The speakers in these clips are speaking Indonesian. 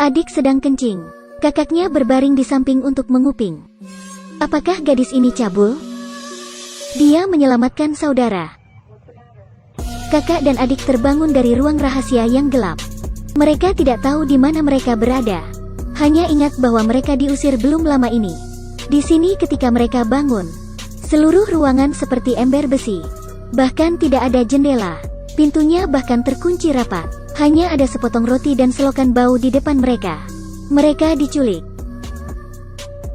Adik sedang kencing. Kakaknya berbaring di samping untuk menguping. Apakah gadis ini cabul? Dia menyelamatkan saudara. Kakak dan adik terbangun dari ruang rahasia yang gelap. Mereka tidak tahu di mana mereka berada. Hanya ingat bahwa mereka diusir belum lama ini. Di sini ketika mereka bangun, seluruh ruangan seperti ember besi. Bahkan tidak ada jendela. Pintunya bahkan terkunci rapat. Hanya ada sepotong roti dan selokan bau di depan mereka. Mereka diculik.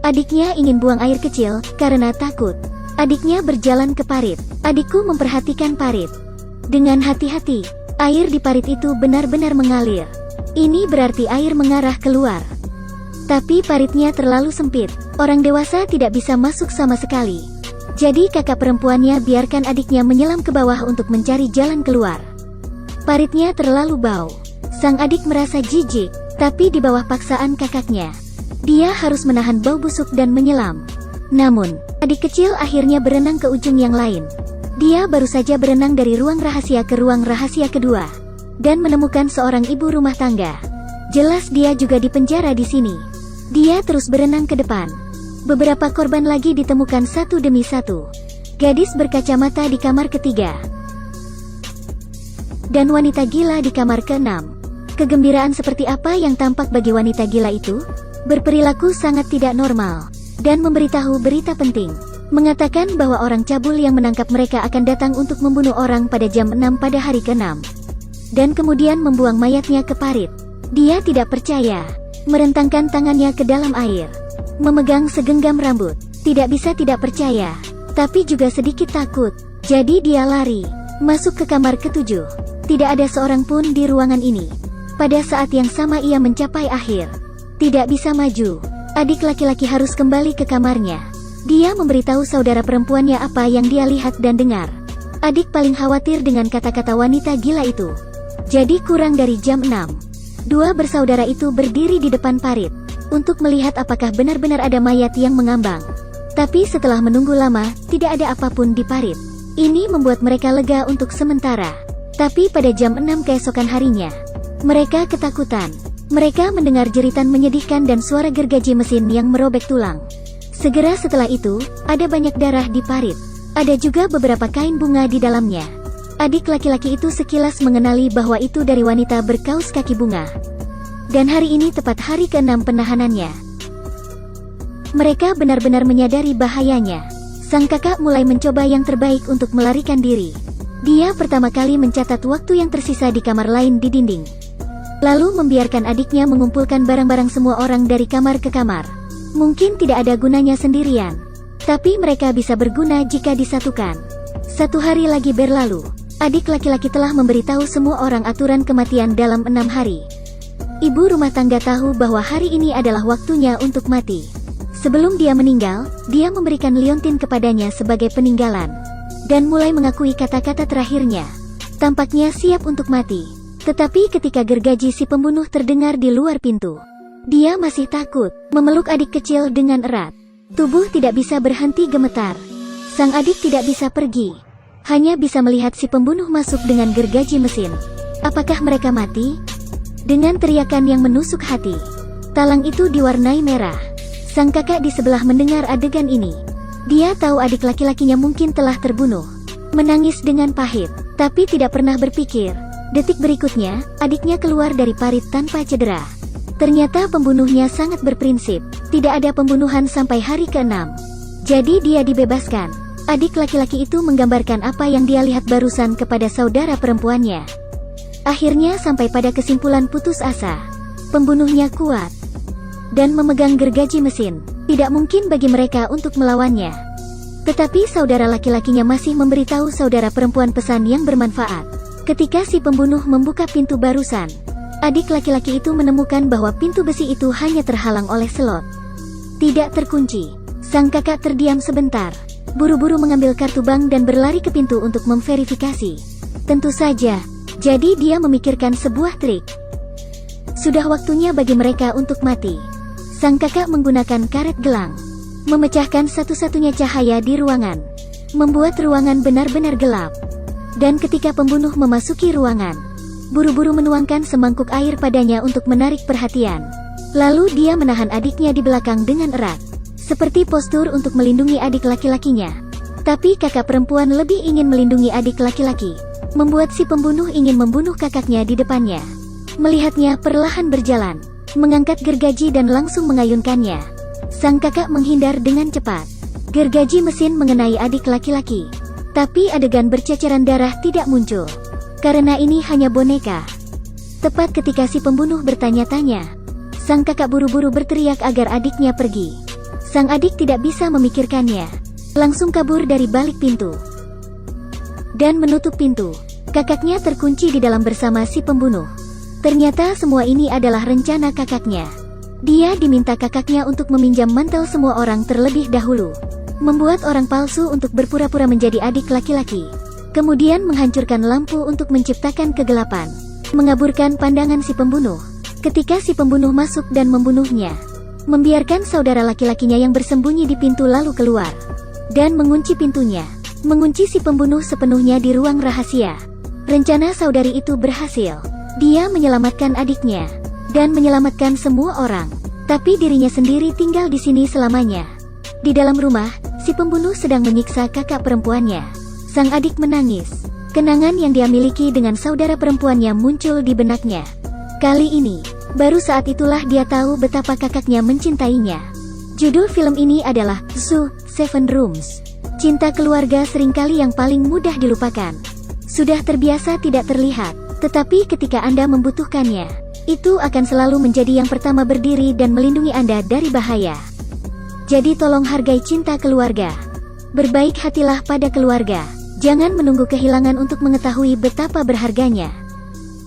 Adiknya ingin buang air kecil karena takut. Adiknya berjalan ke parit. Adikku memperhatikan parit. Dengan hati-hati, air di parit itu benar-benar mengalir. Ini berarti air mengarah keluar. Tapi paritnya terlalu sempit. Orang dewasa tidak bisa masuk sama sekali. Jadi kakak perempuannya biarkan adiknya menyelam ke bawah untuk mencari jalan keluar. Paritnya terlalu bau. Sang adik merasa jijik, tapi di bawah paksaan kakaknya. Dia harus menahan bau busuk dan menyelam. Namun, adik kecil akhirnya berenang ke ujung yang lain. Dia baru saja berenang dari ruang rahasia ke ruang rahasia kedua. Dan menemukan seorang ibu rumah tangga. Jelas dia juga dipenjara di sini. Dia terus berenang ke depan. Beberapa korban lagi ditemukan satu demi satu. Gadis berkacamata di kamar ketiga. Dan wanita gila di kamar keenam. Kegembiraan seperti apa yang tampak bagi wanita gila itu? Berperilaku sangat tidak normal. Dan memberitahu berita penting. Mengatakan bahwa orang cabul yang menangkap mereka akan datang untuk membunuh orang pada jam 6 pada hari ke-6. Dan kemudian membuang mayatnya ke parit. Dia tidak percaya. Merentangkan tangannya ke dalam air. Memegang segenggam rambut. Tidak bisa tidak percaya. Tapi juga sedikit takut. Jadi dia lari. Masuk ke kamar ke-7. Tidak ada seorang pun di ruangan ini. Pada saat yang sama ia mencapai akhir. Tidak bisa maju. Adik laki-laki harus kembali ke kamarnya. Dia memberitahu saudara perempuannya apa yang dia lihat dan dengar. Adik paling khawatir dengan kata-kata wanita gila itu. Jadi kurang dari jam 6. Dua bersaudara itu berdiri di depan parit. Untuk melihat apakah benar-benar ada mayat yang mengambang. Tapi setelah menunggu lama, tidak ada apapun di parit. Ini membuat mereka lega untuk sementara. Tapi pada jam 6 keesokan harinya, mereka ketakutan. Mereka mendengar jeritan menyedihkan dan suara gergaji mesin yang merobek tulang. Segera setelah itu, ada banyak darah di parit. Ada juga beberapa kain bunga di dalamnya. Adik laki-laki itu sekilas mengenali bahwa itu dari wanita berkaus kaki bunga. Dan hari ini tepat hari ke-6 penahanannya. Mereka benar-benar menyadari bahayanya. Sang kakak mulai mencoba yang terbaik untuk melarikan diri. Dia pertama kali mencatat waktu yang tersisa di kamar lain di dinding. Lalu membiarkan adiknya mengumpulkan barang-barang semua orang dari kamar ke kamar. Mungkin tidak ada gunanya sendirian. Tapi mereka bisa berguna jika disatukan. Satu hari lagi berlalu. Adik laki-laki telah memberitahu semua orang aturan kematian dalam 6 hari. Ibu rumah tangga tahu bahwa hari ini adalah waktunya untuk mati. Sebelum dia meninggal, dia memberikan liontin kepadanya sebagai peninggalan. Dan mulai mengakui kata-kata terakhirnya. Tampaknya siap untuk mati. Tetapi ketika gergaji si pembunuh terdengar di luar pintu, dia masih takut, memeluk adik kecil dengan erat. Tubuh tidak bisa berhenti gemetar. Sang adik tidak bisa pergi. Hanya bisa melihat si pembunuh masuk dengan gergaji mesin. Apakah mereka mati? Dengan teriakan yang menusuk hati. Talang itu diwarnai merah. Sang kakak di sebelah mendengar adegan ini. Dia tahu adik laki-lakinya mungkin telah terbunuh. Menangis dengan pahit, tapi tidak pernah berpikir. Detik berikutnya, adiknya keluar dari parit tanpa cedera. Ternyata pembunuhnya sangat berprinsip. Tidak ada pembunuhan sampai hari ke-6. Jadi dia dibebaskan. Adik laki-laki itu menggambarkan apa yang dia lihat barusan kepada saudara perempuannya. Akhirnya sampai pada kesimpulan putus asa. Pembunuhnya kuat. Dan memegang gergaji mesin. Tidak mungkin bagi mereka untuk melawannya. Tetapi saudara laki-lakinya masih memberitahu saudara perempuan pesan yang bermanfaat. Ketika si pembunuh membuka pintu barusan, adik laki-laki itu menemukan bahwa pintu besi itu hanya terhalang oleh selot. Tidak terkunci. Sang kakak terdiam sebentar. Buru-buru mengambil kartu bank dan berlari ke pintu untuk memverifikasi. Tentu saja. Jadi dia memikirkan sebuah trik. Sudah waktunya bagi mereka untuk mati. Sang kakak menggunakan karet gelang. Memecahkan satu-satunya cahaya di ruangan. Membuat ruangan benar-benar gelap. Dan ketika pembunuh memasuki ruangan, buru-buru menuangkan semangkuk air padanya untuk menarik perhatian. Lalu dia menahan adiknya di belakang dengan erat, seperti postur untuk melindungi adik laki-lakinya. Tapi kakak perempuan lebih ingin melindungi adik laki-laki, membuat si pembunuh ingin membunuh kakaknya di depannya. Melihatnya perlahan berjalan, mengangkat gergaji dan langsung mengayunkannya. Sang kakak menghindar dengan cepat. Gergaji mesin mengenai adik laki-laki, tapi adegan berceceran darah tidak muncul, karena ini hanya boneka. Tepat ketika si pembunuh bertanya-tanya, sang kakak buru-buru berteriak agar adiknya pergi. Sang adik tidak bisa memikirkannya, langsung kabur dari balik pintu dan menutup pintu. Kakaknya terkunci di dalam bersama si pembunuh. Ternyata semua ini adalah rencana kakaknya. Dia diminta kakaknya untuk meminjam mantel semua orang terlebih dahulu, membuat orang palsu untuk berpura-pura menjadi adik laki-laki, kemudian menghancurkan lampu untuk menciptakan kegelapan, mengaburkan pandangan si pembunuh. Ketika si pembunuh masuk dan membunuhnya, membiarkan saudara laki-lakinya yang bersembunyi di pintu lalu keluar dan mengunci pintunya, mengunci si pembunuh sepenuhnya di ruang rahasia. Rencana saudari itu berhasil. Dia menyelamatkan adiknya dan menyelamatkan semua orang, tapi dirinya sendiri tinggal di sini selamanya. Di dalam rumah, si pembunuh sedang menyiksa kakak perempuannya. Sang adik menangis. Kenangan yang dia miliki dengan saudara perempuannya muncul di benaknya. Kali ini, baru saat itulah dia tahu betapa kakaknya mencintainya. Judul film ini adalah Seven Rooms. Cinta keluarga seringkali yang paling mudah dilupakan. Sudah terbiasa tidak terlihat, tetapi ketika Anda membutuhkannya, itu akan selalu menjadi yang pertama berdiri dan melindungi Anda dari bahaya. Jadi tolong hargai cinta keluarga. Berbaik hatilah pada keluarga. Jangan menunggu kehilangan untuk mengetahui betapa berharganya.